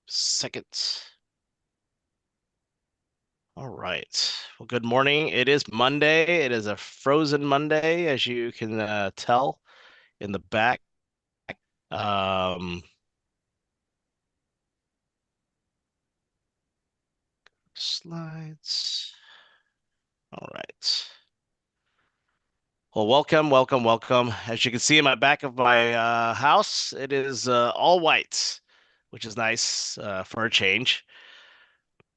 Seconds. All right. Well, good morning. It is Monday. It is a frozen Monday, as you can tell in the back. Um, Slides. All right. Well, welcome, welcome, welcome. As you can see in my back of my house, it is all white, which is nice for a change.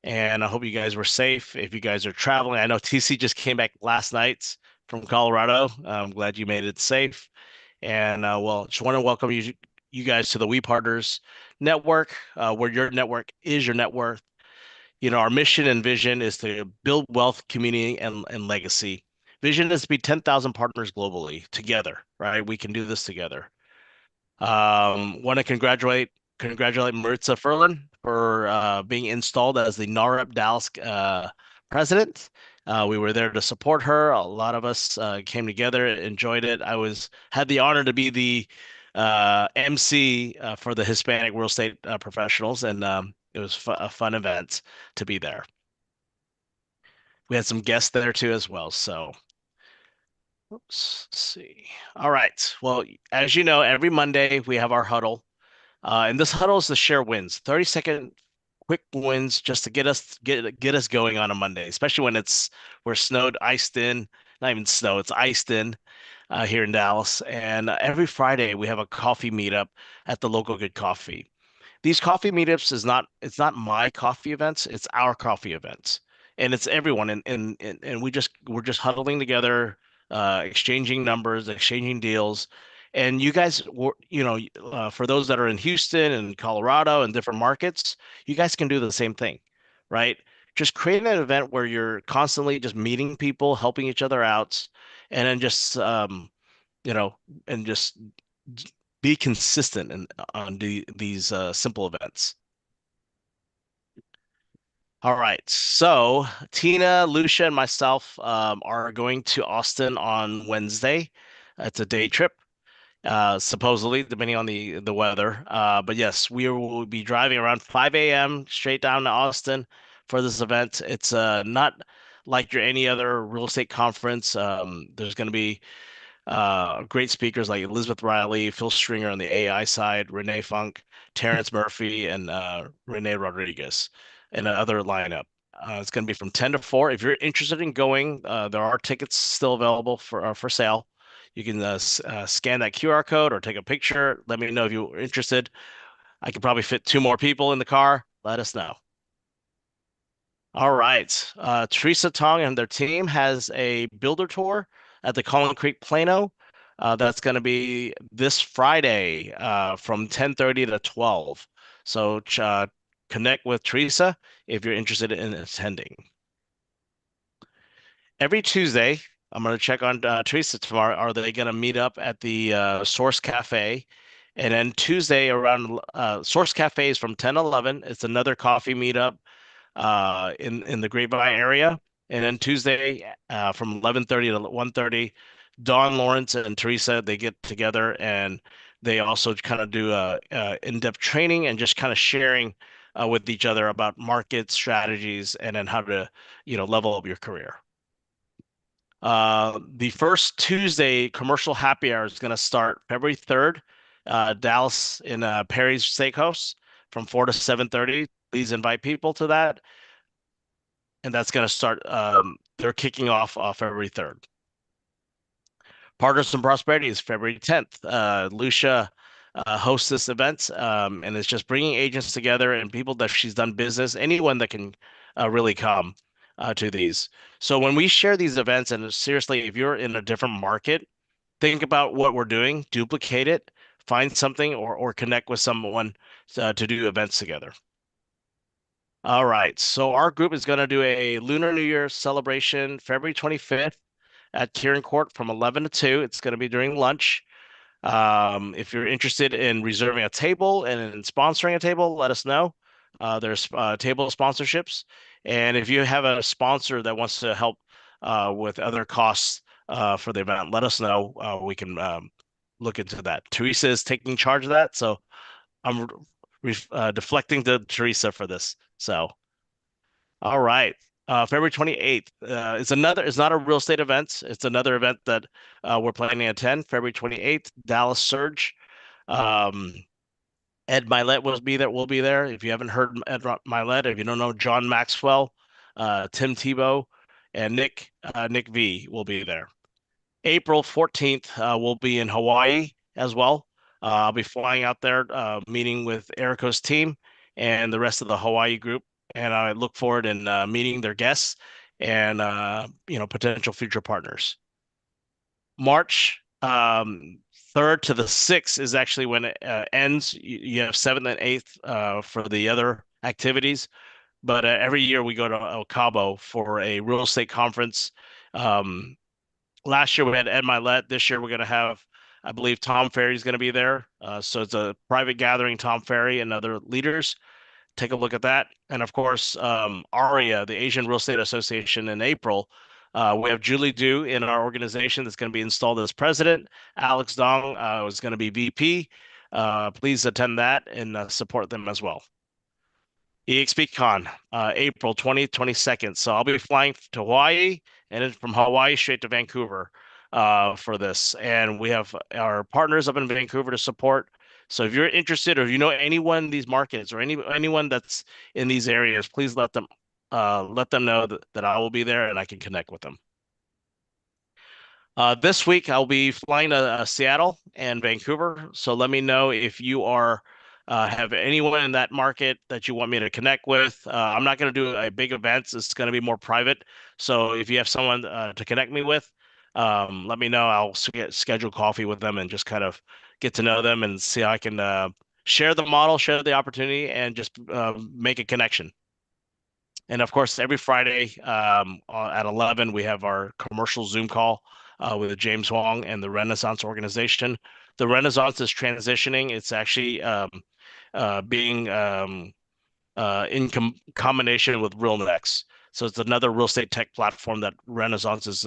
And I hope you guys were safe. If you guys are traveling, I know TC just came back last night from Colorado. I'm glad you made it safe. And well, just want to welcome you guys to the We Partners Network, where your network is your net worth. Our mission and vision is to build wealth, community, and legacy. Vision is to be 10,000 partners globally together, right? We can do this together. Want to congratulate Maritza Furlan for being installed as the NAREP Dallas president. We were there to support her. A lot of us came together, enjoyed it. Had the honor to be the MC for the Hispanic real estate professionals, and it was a fun event to be there. We had some guests there too as well. So, oops, let's see. All right. Well, as you know, every Monday we have our huddle. And this huddle is to share wins, 30-second quick wins just to get us going on a Monday, especially when we're snowed, iced in, not even snow, it's iced in here in Dallas. And every Friday we have a coffee meetup at the local Good Coffee. These coffee meetups is not it's not my coffee events, it's our coffee events. And it's everyone and we're just huddling together, exchanging numbers, exchanging deals. And you guys were, for those that are in Houston and Colorado and different markets, you guys can do the same thing, right? Just create an event where you're constantly just meeting people, helping each other out, and then just you know, and just be consistent on these simple events. All right. So Tina, Lucia, and myself are going to Austin on Wednesday. It's a day trip, supposedly, depending on the weather. But yes, we will be driving around 5 a.m. straight down to Austin for this event. It's not like your any other real estate conference. There's going to be great speakers like Elizabeth Riley, Phil Stringer on the AI side, Renee Funk, Terrence Murphy, and Renee Rodriguez, and another lineup. It's going to be from 10 to 4. If you're interested in going, there are tickets still available for sale. You can scan that QR code or take a picture. Let me know if you're interested. I could probably fit two more people in the car. Let us know. All right. Teresa Tong and their team has a builder tour at the Collin Creek Plano. That's going to be this Friday from 10:30 to 12. So connect with Teresa if you're interested in attending. Every Tuesday, I'm going to check on Teresa tomorrow. Are they going to meet up at the Source Cafe? And then Tuesday around Source Cafe is from 10 to 11. It's another coffee meetup in the Grapevine area. And then Tuesday from 11:30 to 1:30, Dawn Lawrence and Teresa, they get together and they also kind of do a in-depth training and just kind of sharing with each other about market strategies and then how to, level up your career. The first Tuesday commercial happy hour is going to start February 3rd, Dallas in Perry's Steakhouse from 4 to 7:30. Please invite people to that. And that's going to start. They're kicking off February 3rd. Partners in Prosperity is February 10th. Lucia hosts this event, and it's just bringing agents together and people that she's done business, anyone that can really come to these. So when we share these events, and seriously, if you're in a different market, think about what we're doing, duplicate it, find something, or connect with someone to do events together. All right. So our group is going to do a Lunar New Year celebration February 25th at Kieran Court from 11 to 2. It's going to be during lunch. If you're interested in reserving a table and in sponsoring a table, let us know. There's table sponsorships. And if you have a sponsor that wants to help with other costs for the event, let us know. We can look into that. Teresa is taking charge of that. So I'm deflecting to Teresa for this. So, all right. February 28th is not a real estate event. It's another event that we're planning to attend. February 28th, Dallas Surge. Um, Ed Milet will be there. If you haven't heard Ed Milet, if you don't know John Maxwell, Tim Tebow, and Nick V will be there. April 14th, we'll be in Hawaii as well. I'll be flying out there, meeting with Erico's team and the rest of the Hawaii group, and I look forward in meeting their guests and potential future partners. March 3rd to the 6th is actually when it ends. You have 7th and 8th for the other activities, but every year we go to El Cabo for a real estate conference. Last year we had Ed Milet. This year we're going to have, I believe, Tom Ferry's going to be there. So it's a private gathering, Tom Ferry and other leaders. Take a look at that. And of course, ARIA, the Asian Real Estate Association, in April. We have Julie Du in our organization that's going to be installed as president. Alex Dong is going to be VP. Please attend that and support them as well. EXPCon, April 20th, 22nd. So I'll be flying to Hawaii and then from Hawaii straight to Vancouver for this. And we have our partners up in Vancouver to support. So if you're interested or if you know anyone in these markets or anyone that's in these areas, please let them know that I will be there and I can connect with them. This week I'll be flying to Seattle and Vancouver. So let me know if you are have anyone in that market that you want me to connect with. I'm not going to do a big events. It's going to be more private. So if you have someone to connect me with, let me know. I'll schedule coffee with them and just kind of get to know them and see how I can share the model, share the opportunity, and just make a connection. And of course, every Friday at 11, we have our commercial Zoom call with James Wong and the Renaissance organization. The Renaissance is transitioning. It's actually being in combination with RealNex. So it's another real estate tech platform that Renaissance is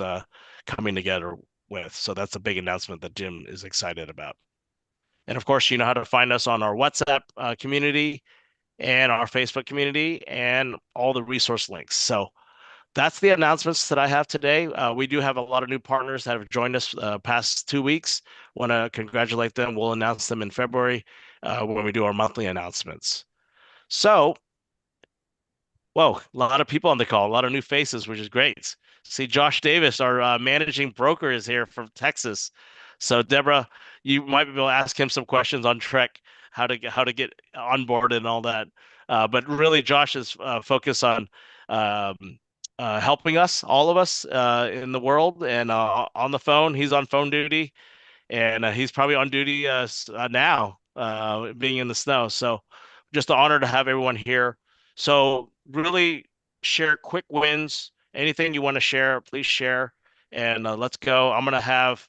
coming together with. So that's a big announcement that Jim is excited about. And of course, you know how to find us on our WhatsApp community and our Facebook community and all the resource links. So that's the announcements that I have today. We do have a lot of new partners that have joined us past 2 weeks. Want to congratulate them. We'll announce them in February when we do our monthly announcements. So, whoa, a lot of people on the call, a lot of new faces, which is great. See, Josh Davis, our managing broker, is here from Texas. So, Deborah, you might be able to ask him some questions on Trek, how to get on board and all that. But really, Josh is focused on helping us, all of us in the world, and on the phone. He's on phone duty, and he's probably on duty now, being in the snow. So, just an honor to have everyone here. So, really share quick wins. Anything you want to share, please share. And let's go. I'm gonna have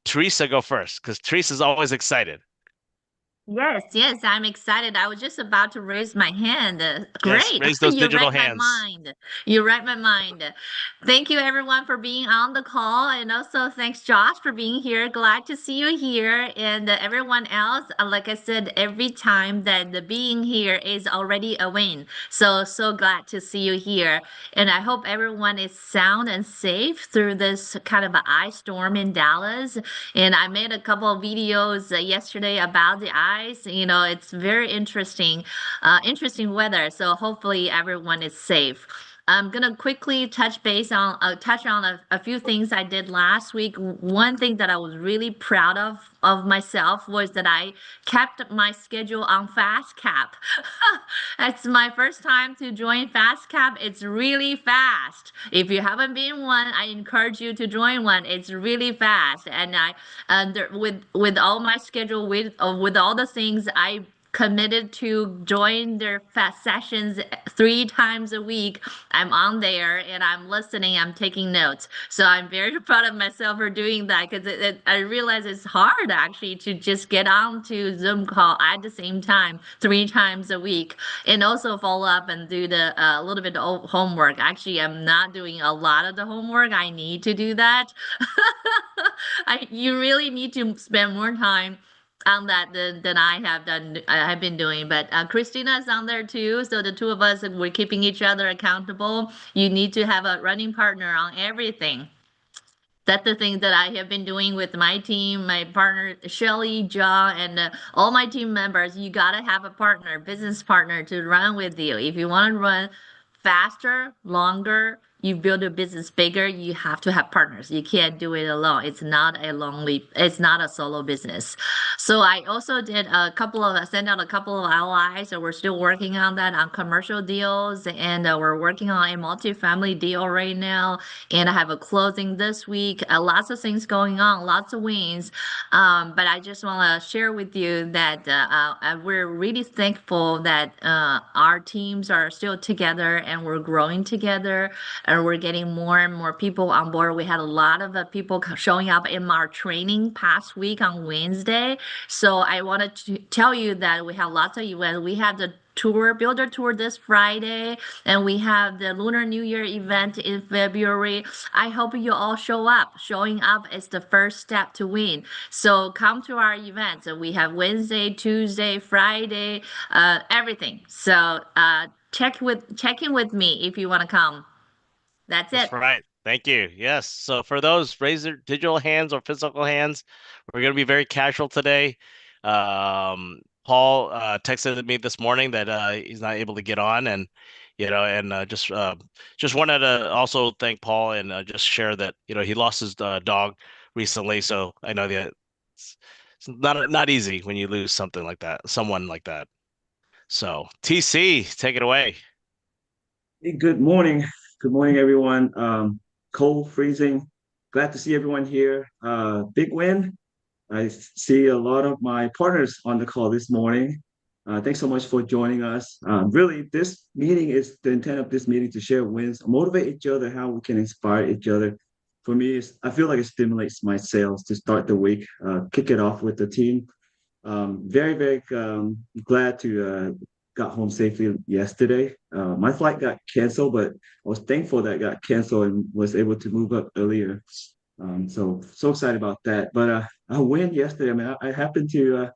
Teresa go first because Teresa's always excited. Yes, yes, I'm excited. I was just about to raise my hand. Yes, Great. raise those You digital read my hands. mind. You read my mind. Thank you everyone for being on the call. And also thanks Josh for being here. Glad to see you here. And everyone else, like I said, every time that the being here is already a win. So, so glad to see you here. And I hope everyone is sound and safe through this kind of an ice storm in Dallas. And I made a couple of videos yesterday about the ice. You know, it's very interesting, interesting weather. So hopefully everyone is safe. I'm gonna quickly touch on a few things I did last week. One thing that I was really proud of myself was that I kept my schedule on FastCap. It's my first time to join FastCap. It's really fast. If you haven't been one, I encourage you to join one. It's really fast, and with all my schedule with all the things I committed to join their fast sessions 3 times a week. I'm on there and I'm listening, I'm taking notes. So I'm very proud of myself for doing that because I realize it's hard actually to just get on to Zoom call at the same time 3 times a week and also follow up and do the little bit of homework. Actually, I'm not doing a lot of the homework. I need to do that. You really need to spend more time on that than I have been doing. But Christina's on there too. So the two of us, we're keeping each other accountable. You need to have a running partner on everything. That's the thing that I have been doing with my team, my partner Shelly, John, and all my team members. You gotta have a partner, business partner to run with you. If you want to run faster, longer, you build a business bigger, you have to have partners. You can't do it alone. It's not a solo business. So I also did send out a couple of LIs, so we're still working on that on commercial deals, and we're working on a multifamily deal right now, and I have a closing this week. Lots of things going on, lots of wins. But I just want to share with you that we're really thankful that our teams are still together and we're growing together and we're getting more and more people on board. We had a lot of people showing up in our training past week on Wednesday. So I wanted to tell you that we have lots of events. We have the builder tour this Friday, and we have the Lunar New Year event in February. I hope you all show up. Showing up is the first step to win. So come to our events. We have Wednesday, Tuesday, Friday, everything. So check in with me if you want to come. That's it. That's right. Thank you. Yes. So for those raise their digital hands or physical hands, we're going to be very casual today. Paul texted me this morning that he's not able to get on, and and just wanted to also thank Paul and just share that he lost his dog recently. So I know that it's not easy when you lose something like that, someone like that. So TC, take it away. Hey, good morning. Good morning, everyone. Cold, freezing. Glad to see everyone here. Big win. I see a lot of my partners on the call this morning. Thanks so much for joining us. Really, this meeting is the intent of this meeting to share wins, motivate each other, how we can inspire each other. For me, I feel like it stimulates my sales to start the week, kick it off with the team. Very glad to got home safely yesterday. My flight got canceled, but I was thankful that it got canceled and was able to move up earlier. So excited about that. But I win yesterday. I mean, I happened to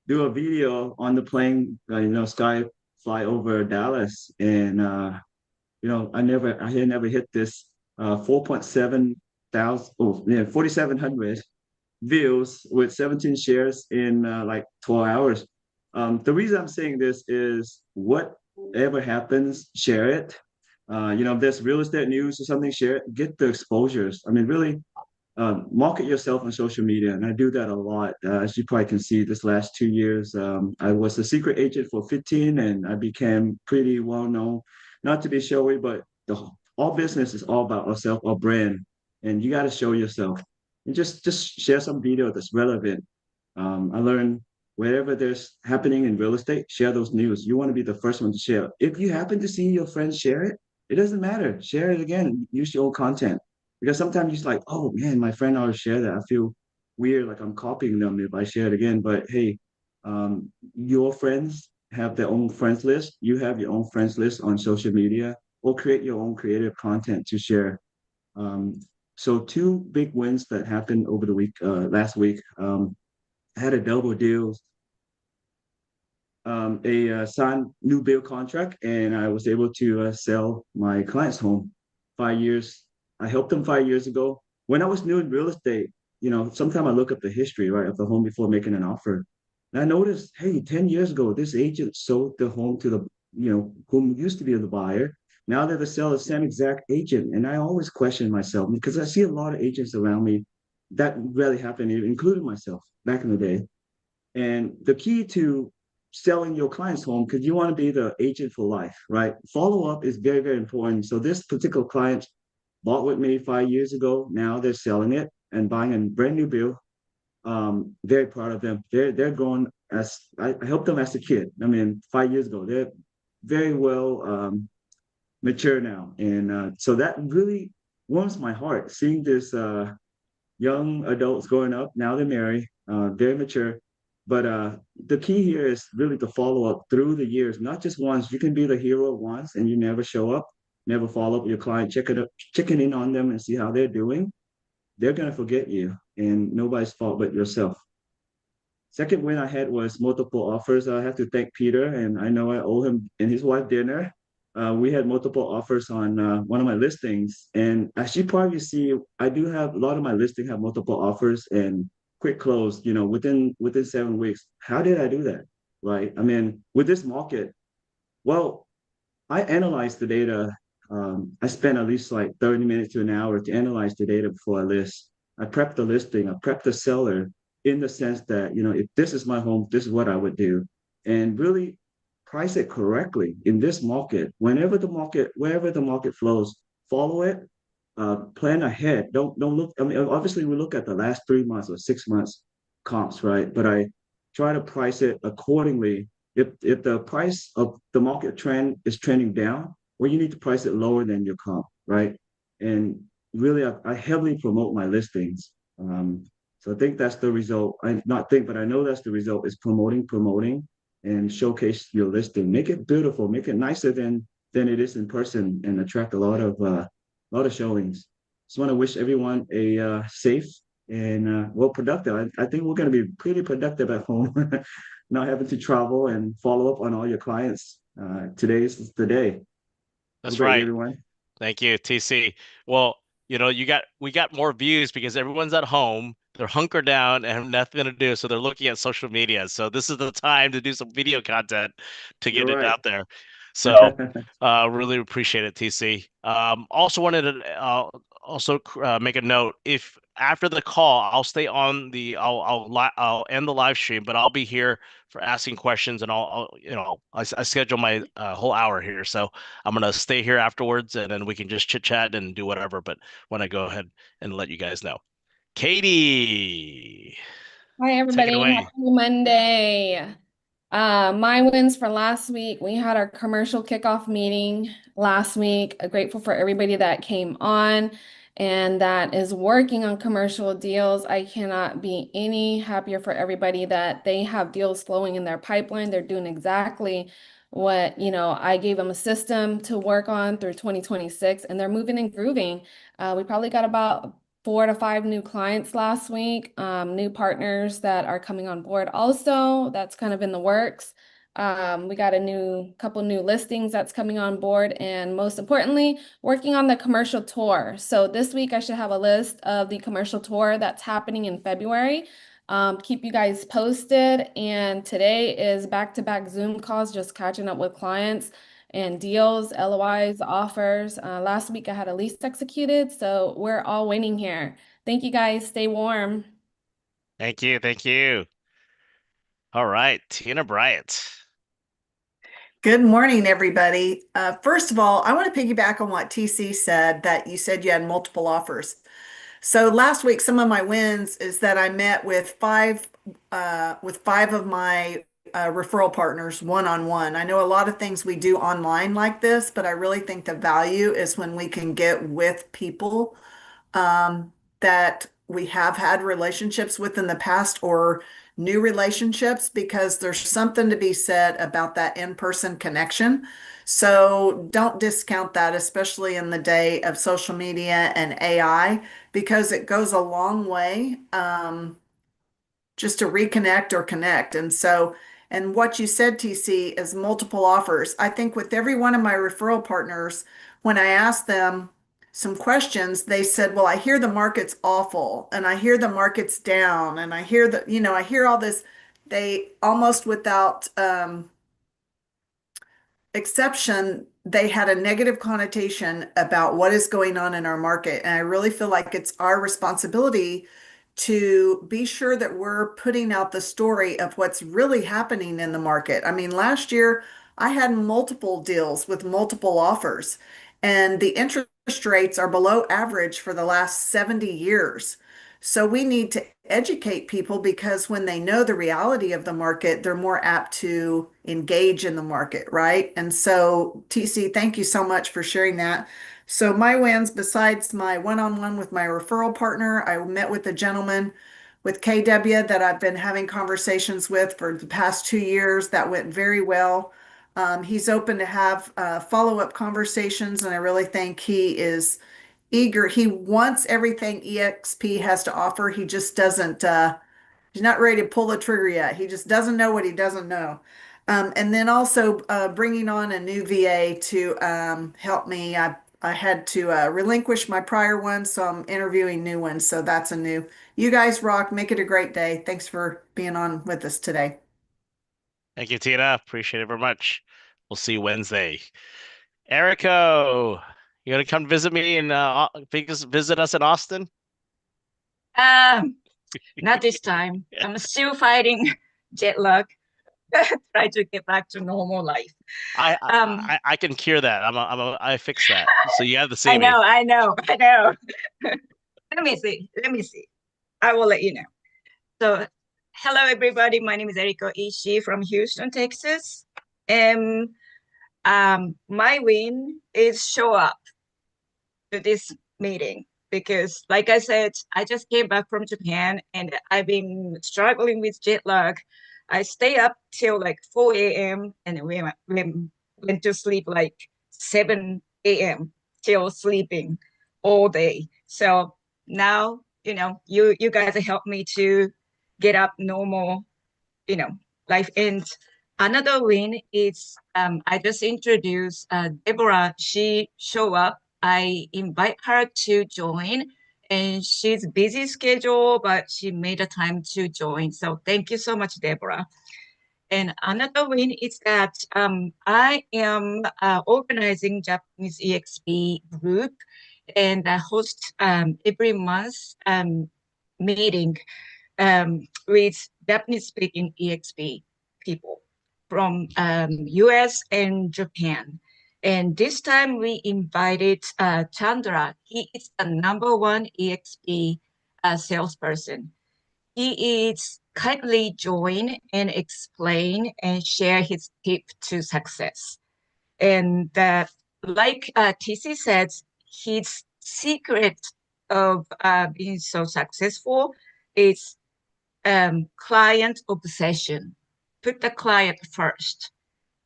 do a video on the plane, sky fly over Dallas, and I had never hit this 4.7 thousand, oh yeah, 4,700 views with 17 shares in like 12 hours. The reason I'm saying this is whatever happens, share it. If there's real estate news or something, share it. Get the exposures. I mean, really market yourself on social media, and I do that a lot. As you probably can see, this last 2 years, I was a secret agent for 15, and I became pretty well known. Not to be showy, but all business is all about yourself or brand, and you got to show yourself. And just share some video that's relevant. I learned wherever there's happening in real estate, share those news. You want to be the first one to share. If you happen to see your friends share it, it doesn't matter. Share it again. Use your own content because sometimes you're like, oh man, my friend always share that. I feel weird, like I'm copying them if I share it again. But hey, your friends have their own friends list. You have your own friends list on social media, or create your own creative content to share. So two big wins that happened over the week, last week. I had a double deal, a signed new build contract, and I was able to sell my client's home. 5 years. I helped them 5 years ago. When I was new in real estate, sometimes I look up the history, right, of the home before making an offer. And I noticed, hey, 10 years ago, this agent sold the home to whom used to be the buyer. Now they're the seller, same exact agent. And I always question myself because I see a lot of agents around me that really happened, including myself back in the day. And the key to selling your client's home, because you want to be the agent for life, right? Follow up is very important. So this particular client bought with me 5 years ago. Now they're selling it and buying a brand new build. Very proud of them. They're growing as I helped them as a kid. I mean, 5 years ago, they're very well mature now, and so that really warms my heart seeing this young adults growing up. Now they're married, very mature. But the key here is really to follow up through the years, not just once. You can be the hero once and you never show up, never follow up with your client, checking in on them and see how they're doing. They're gonna forget you, and nobody's fault but yourself. Second win I had was multiple offers. I have to thank Peter, and I know I owe him and his wife dinner. We had multiple offers on one of my listings, and as you probably see, I do have a lot of my listings have multiple offers and quick close. Within 7 weeks. How did I do that? Right? I mean, with this market, well, I analyze the data. I spend at least like 30 minutes to an hour to analyze the data before I list. I prep the listing, I prep the seller in the sense that, if this is my home, this is what I would do. And really price it correctly in this market. Wherever the market flows, follow it, plan ahead. Don't look. I mean, obviously we look at the last 3 months or 6 months comps, right? But I try to price it accordingly. If the price of the market trend is trending down, well, you need to price it lower than your comp, right? And really, I heavily promote my listings. So I think that's the result. I not think, but I know that's the result is promoting, and showcase your listing. Make it beautiful, make it nicer than it is in person, and attract a lot of showings. Just want to wish everyone a safe and well productive. I think we're going to be pretty productive at home, not having to travel and follow up on all your clients. Today's the day. Have a That's great day, right. everyone. Thank you, TC. Well, we got more views because everyone's at home. They're hunkered down and have nothing to do, so they're looking at social media. So this is the time to do some video content to You're get it right. out there. So really appreciate it, TC. Also wanted to make a note. If after the call, I'll stay on the I'll end the live stream, but I'll be here for asking questions, and I schedule my whole hour here, so I'm gonna stay here afterwards, and then we can just chit chat and do whatever. But when I go ahead and let you guys know, Katie, Hi, take it everybody. Happy away. Monday. My wins for last week. We had our commercial kickoff meeting last week. Grateful for everybody that came on and that is working on commercial deals. I cannot be any happier for everybody that they have deals flowing in their pipeline. They're doing exactly what, I gave them a system to work on through 2026, and they're moving and grooving. We probably got about 4 to 5 new clients last week, new partners that are coming on board also. That's kind of in the works. We got a couple new listings that's coming on board, and most importantly, working on the commercial tour. So this week I should have a list of the commercial tour that's happening in February. Keep you guys posted. And today is back-to-back Zoom calls, just catching up with clients and deals, LOIs, offers. Last week I had a lease executed, so we're all winning here. Thank you guys. Stay warm. Thank you, thank you. All right, Tina Bryant. Good morning, everybody. First of all, I want to piggyback on what TC said, that you said you had multiple offers. So last week, some of my wins is that I met with five of my referral partners one-on-one. I know a lot of things we do online like this, but I really think the value is when we can get with people that we have had relationships with in the past, or new relationships, because there's something to be said about that in-person connection. So don't discount that, especially in the day of social media and AI, because it goes a long way. Just to reconnect or connect. And what you said, TC, is multiple offers. I think with every one of my referral partners, when I asked them some questions, they said, well, I hear the market's awful, and I hear the market's down, and I hear that, I hear all this. They almost without exception, they had a negative connotation about what is going on in our market. And I really feel like it's our responsibility to be sure that we're putting out the story of what's really happening in the market. I mean, last year I had multiple deals with multiple offers, and the interest rates are below average for the last 70 years. So we need to educate people, because when they know the reality of the market, they're more apt to engage in the market, right? And so, TC, thank you so much for sharing that. So my wins, besides my one-on-one with my referral partner, I met with a gentleman with KW that I've been having conversations with for the past 2 years. That went very well. He's open to have follow-up conversations, and I really think he is eager. He wants everything EXP has to offer. He just doesn't He's not ready to pull the trigger yet. He just doesn't know what he doesn't know. And then also bringing on a new VA to help me. I had to relinquish my prior one, so I'm interviewing new ones. So that's a new. You guys rock. Make it a great day. Thanks for being on with us today. Thank you, Tina. Appreciate it very much. We'll see you Wednesday. Erico, you gonna come visit me and visit us in Austin? Um, Not this time. I'm still fighting jet lag. Try to get back to normal life. I Um, I can cure that. I fix that. So you have to see I me. know, I know, I know. Let me see. Let me see. I will let you know. So, hello everybody. My name is Eriko Ishii from Houston, Texas. And my win is show up to this meeting because, like I said, I just came back from Japan and I've been struggling with jet lag. I stay up till like 4 a.m. and went to sleep like 7 a.m. till sleeping all day. So now, you guys have helped me to get up normal, you know, life. And another win is I just introduced Deborah. She show up. I invite her to join, and she's busy schedule, but she made a time to join. So thank you so much, Deborah. And another win is that I am organizing Japanese EXP group, and I host every month meeting with Japanese speaking EXP people from US and Japan. And this time we invited Chandra. He is the number one EXP salesperson. He is kindly join and explain and share his tip to success. And like TC said, his secret of being so successful is client obsession. Put the client first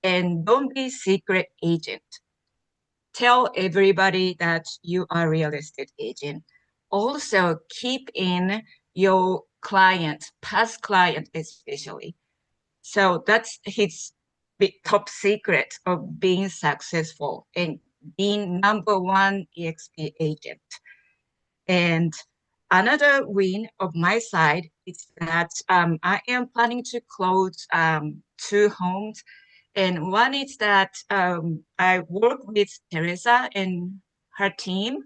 and don't be secret agent. Tell everybody that you are a real estate agent. Also keep in your client, past client especially. So that's his big top secret of being successful and being number one EXP agent. And another win of my side is that I am planning to close two homes. And one is that I work with Teresa and her team.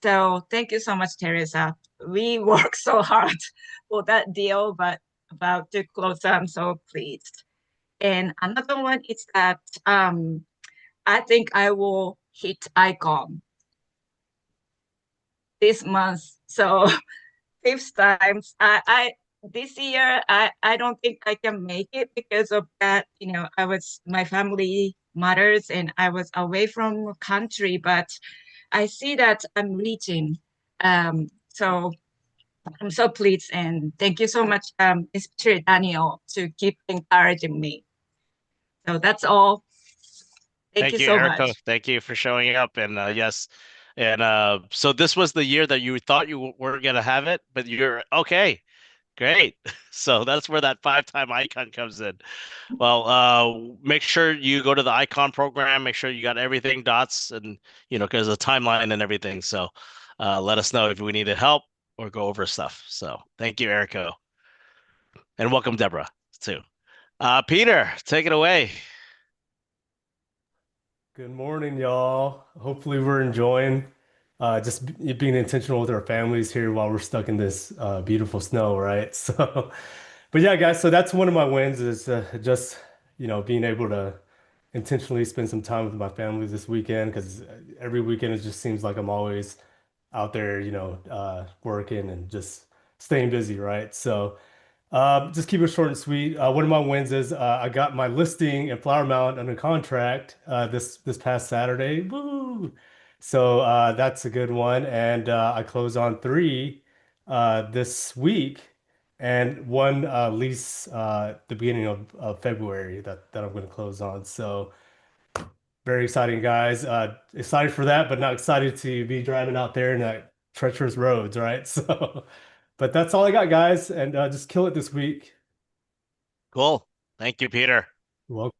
So thank you so much, Teresa. We work so hard for that deal, but about to close, I'm so pleased. And another one is that I think I will hit icon this month. So fifth times. I this year I don't think I can make it because of that. I was my family matters and I was away from country, but I see that I'm reaching. So I'm so pleased and thank you so much, especially Daniel, to keep encouraging me. So that's all. Thank you Thank you, so Erica. much. Thank you for showing up. And yes, and so this was the year that you thought you weren't gonna have it, but you're okay. Great. So that's where that 5-time icon comes in. Well, make sure you go to the icon program. Make sure you got everything dots and because a timeline and everything. So, let us know if we needed help or go over stuff. So, thank you, Erico, and welcome, Deborah, too. Peter, take it away. Good morning, y'all. Hopefully, we're enjoying being intentional with our families here while we're stuck in this beautiful snow, right? So, but yeah, guys, so that's one of my wins is just, being able to intentionally spend some time with my family this weekend because every weekend it just seems like I'm always out there, working and just staying busy, right? So, just keep it short and sweet. One of my wins is I got my listing in Flower Mound under contract this past Saturday. Woo! So that's a good one. And I closed on three this week and one lease the beginning of February that I'm going to close on. So very exciting, guys. Excited for that, but not excited to be driving out there in that treacherous roads, right? So. But that's all I got, guys, and just kill it this week. Cool. Thank you, Peter. Well,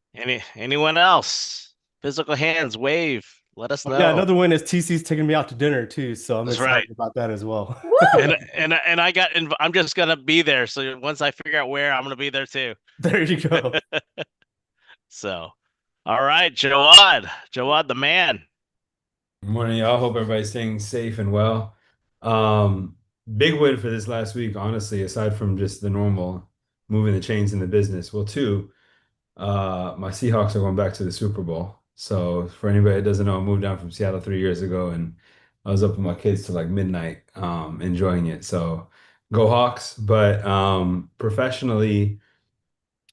Anyone else? Physical hands, wave. Let us yeah, know. another win is TC's taking me out to dinner too, so I'm That's right. excited about that as well. Woo! And I'm just gonna be there. So once I figure out where, I'm gonna be there too. There you go. So, all right, Jawad, the man. Morning, y'all. Hope everybody's staying safe and well. Um, Big win for this last week, honestly, aside from just the normal moving the chains in the business. Well, two, my Seahawks are going back to the Super Bowl. So for anybody that doesn't know, I moved down from Seattle 3 years ago and I was up with my kids till like midnight, enjoying it. So go Hawks. But professionally,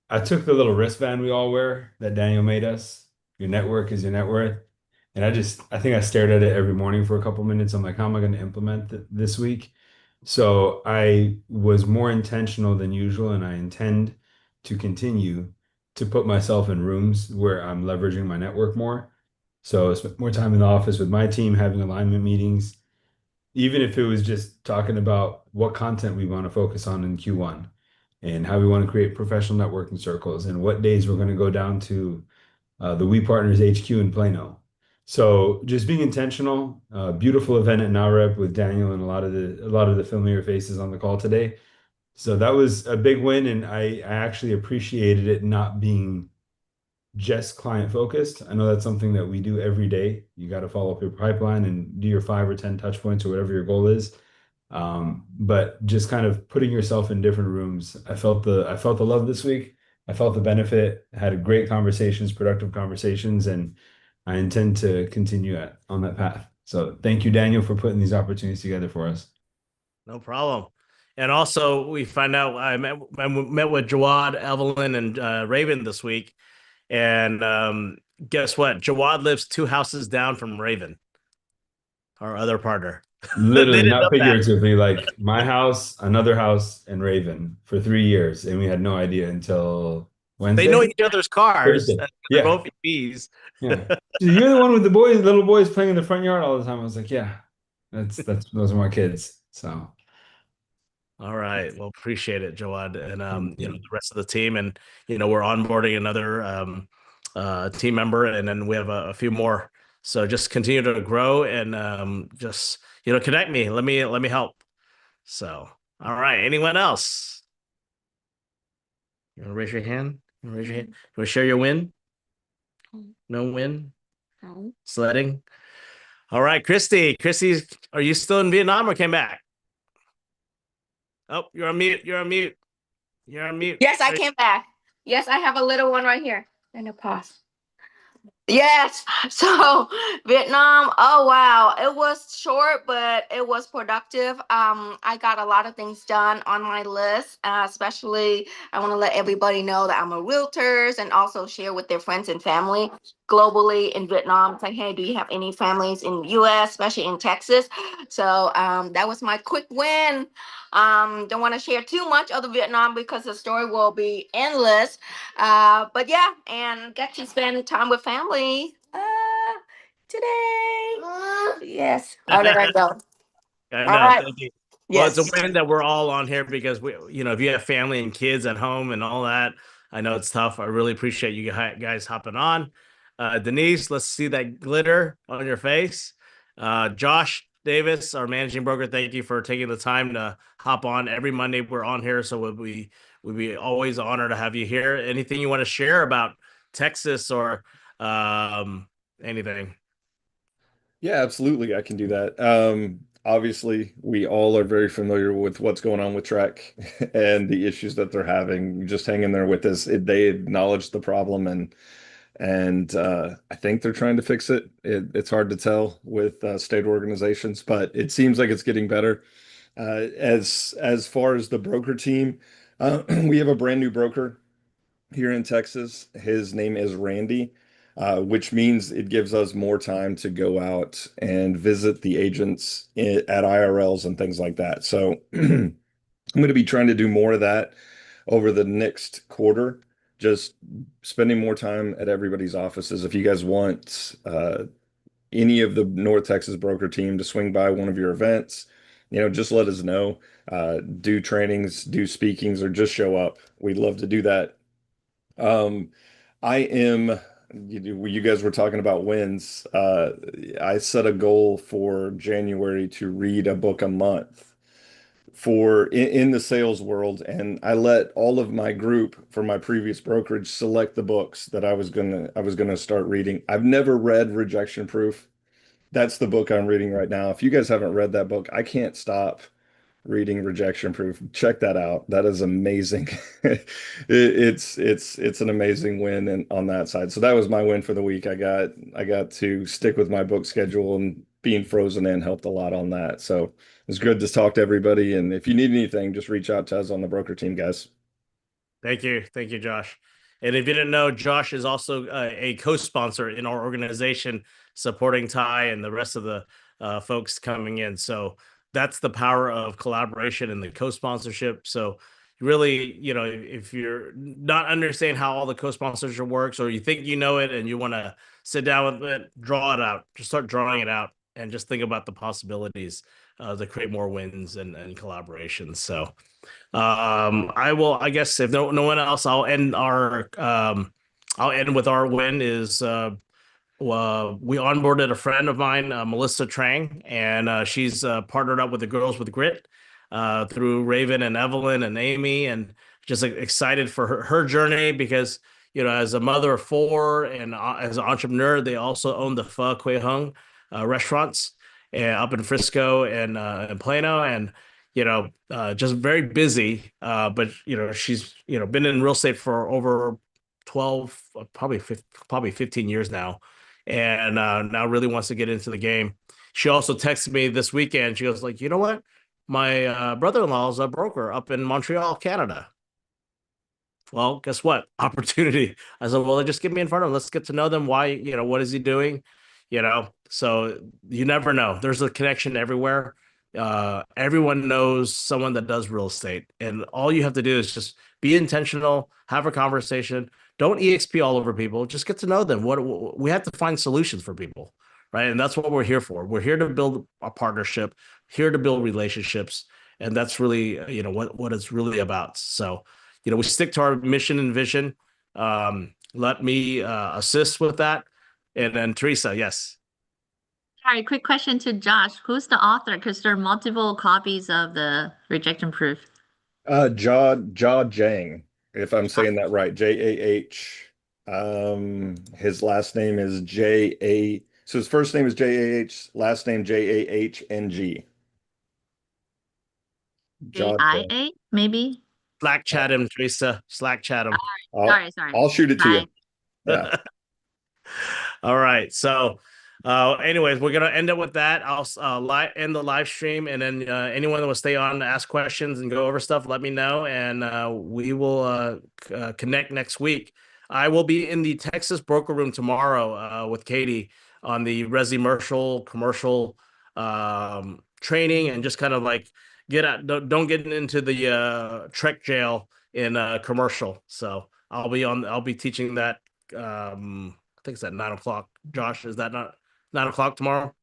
I took the little wristband we all wear that Daniel made us. Your network is your net worth. And I think I stared at it every morning for a couple minutes. I'm like, how am I going to implement this week? So I was more intentional than usual, and I intend to continue to put myself in rooms where I'm leveraging my network more. So I spent more time in the office with my team, having alignment meetings, even if it was just talking about what content we want to focus on in Q1 and how we want to create professional networking circles and what days we're going to go down to the We Partners HQ in Plano. So just being intentional, beautiful event at NowRep with Daniel and a lot of the familiar faces on the call today. So that was a big win, and I actually appreciated it not being just client focused. I know that's something that we do every day. You got to follow up your pipeline and do your 5 or 10 touch points or whatever your goal is. But just kind of putting yourself in different rooms. I felt the love this week. I felt the benefit, had great conversations, productive conversations, and I intend to continue on that path. So thank you, Daniel, for putting these opportunities together for us. No problem. And also, we find out I met with Jawad, Evelyn, and Raven this week. And guess what? Jawad lives 2 houses down from Raven, our other partner. They Literally, didn't not know that. figuratively, like my house, another house, and Raven for 3 years, and we had no idea until They know Wednesday, each other's cars. Thursday. They're Yeah, both EVs. yeah. You're the one with the boys, little boys playing in the front yard all the time. I was like, yeah, that's those are my kids. So All right. Well, appreciate it, Jawad, and thank the you. rest of the team, and we're onboarding another team member, and then we have a few more. So just continue to grow and just connect me. Let me help. So, all right. Anyone else? You want to raise your hand? You want to raise your hand? You want to share your win? No win? Sledding? All right, Christy. Christy, are you still in Vietnam or came back? Oh, you're on mute. You're on mute. You're on mute. Yes, I came back. Yes, I have a little one right here. And a pause. Yes. So Vietnam, oh wow. It was short, but it was productive. I got a lot of things done on my list. Especially I want to let everybody know that I'm a realtor and also share with their friends and family globally in Vietnam. Say, hey, do you have any families in the US, especially in Texas? So that was my quick win. Don't want to share too much of the Vietnam because the story will be endless. But yeah, and get to spend time with family today. Yes. Oh, there I go. I All know. right. Thank you. Well, it's a Yes. win that we're all on here because if you have family and kids at home and all that, I know it's tough. I really appreciate you guys hopping on. Denise, let's see that glitter on your face. Josh Davis, our managing broker, thank you for taking the time to hop on every Monday. We're on here, so we'd be always honored to have you here. Anything you want to share about Texas or anything? Yeah, absolutely. I can do that. Obviously, we all are very familiar with what's going on with Trek and the issues that they're having. Just hang in there with us. They acknowledge the problem and I think they're trying to fix it. It's hard to tell with state organizations, but it seems like it's getting better. As far as the broker team, we have a brand new broker here in Texas. His name is Randy, which means it gives us more time to go out and visit the agents at IRLs and things like that. So I'm going to be trying to do more of that over the next quarter, just spending more time at everybody's offices. If you guys want any of the North Texas broker team to swing by one of your events, just let us know. Do trainings, do speakings, or just show up. We'd love to do that. Um, I am, you guys were talking about wins. I set a goal for January to read a book a month in the sales world, and I let all of my group from my previous brokerage select the books that I was gonna start reading. I've never read Rejection Proof. That's the book I'm reading right now. If you guys haven't read that book, I can't stop reading Rejection Proof. Check that out. That is amazing. It's an amazing win on that side. So that was my win for the week. I got to stick with my book schedule, and being frozen in helped a lot on that. So it's good to talk to everybody. And if you need anything, just reach out to us on the broker team, guys. Thank you, Josh. And if you didn't know, Josh is also a co-sponsor in our organization, supporting Ty and the rest of the folks coming in. So that's the power of collaboration and the co-sponsorship. So really, if you're not understanding how all the co-sponsorship works, or you think you know it and you want to sit down with it, draw it out, just start drawing it out, and just think about the possibilities to create more wins and collaborations. So. I guess if no one else, I'll end with our win is we onboarded a friend of mine, Melissa Trang, and she's partnered up with the Girls with Grit through Raven and Evelyn and Amy, and just excited for her journey because, as a mother of four and as an entrepreneur, they also own the Pho Quay Hung restaurants up in Frisco and in Plano, and just very busy. But she's been in real estate for over 12, probably 15 years now, and now really wants to get into the game. She also texted me this weekend. She goes like, you know what? My brother-in-law is a broker up in Montreal, Canada. Well, guess what? Opportunity. I said, well, just get me in front of him. Let's get to know them. Why, what is he doing? So you never know. There's a connection everywhere. Everyone knows someone that does real estate, and all you have to do is just be intentional, have a conversation. Don't EXP all over people. Just get to know them. What we have to find solutions for people, right? And that's what we're here for. We're here to build a partnership, here to build relationships, and that's really what it's really about. So we stick to our mission and vision. Let me assist with that, and then Teresa, yes. All right, quick question to Josh. Who's the author? Because there are multiple copies of the Rejection Proof. Jia Jang, if I'm saying that right, Jah. His last name is J-A. So his first name is J-A-H, last name Jahng. Jia Jang. JIA, maybe? Slack chat him, Teresa. Slack chat him. Sorry. I'll shoot it to you. Bye. Yeah. All right. So, anyways, we're gonna end up with that. I'll end the live stream, and then anyone that will stay on to ask questions and go over stuff, let me know, and we will connect next week. I will be in the Texas broker room tomorrow with Katie on the commercial training, and just kind of like get out. Don't get into the Trek jail in commercial. So I'll be teaching that. I think it's at 9 o'clock. Josh, is that not 9 o'clock tomorrow?